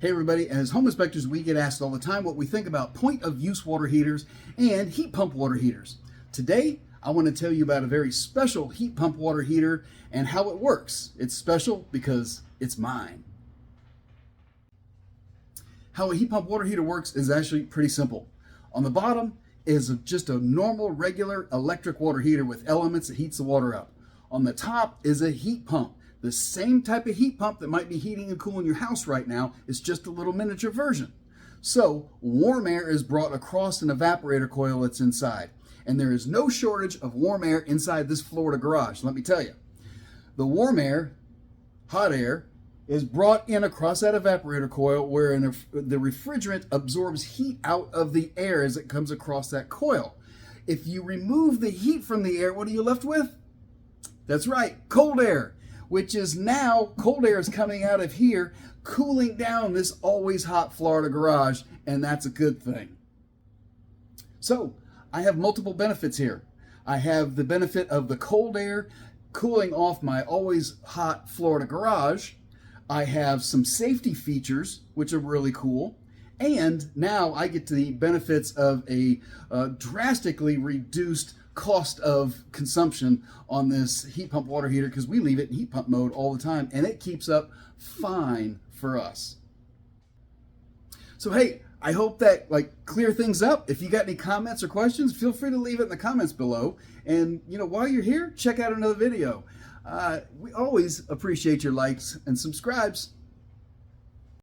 Hey everybody, as home inspectors we get asked all the time what we think about point of use water heaters and heat pump water heaters. Today I want to tell you about a very special heat pump water heater and how it works. It's special because it's mine. How a heat pump water heater works is actually pretty simple. On the bottom is just a normal regular electric water heater with elements that heats the water up. On the top is a heat pump. The same type of heat pump that might be heating and cooling your house right now is just a little miniature version. So warm air is brought across an evaporator coil that's inside. And there is no shortage of warm air inside this Florida garage, let me tell you. The warm air, hot air, is brought in across that evaporator coil where the refrigerant absorbs heat out of the air as it comes across that coil. If you remove the heat from the air, what are you left with? That's right, cold air. Which is now, cold air is coming out of here, cooling down this always hot Florida garage, and that's a good thing. So, I have multiple benefits here. I have the benefit of the cold air cooling off my always hot Florida garage. I have some safety features, which are really cool. And now I get to the benefits of a drastically reduced cost of consumption on this heat pump water heater because we leave it in heat pump mode all the time and it keeps up fine for us. So hey, I hope that clear things up. If you got any comments or questions, feel free to leave it in the comments below. And while you're here, check out another video. We always appreciate your likes and subscribes.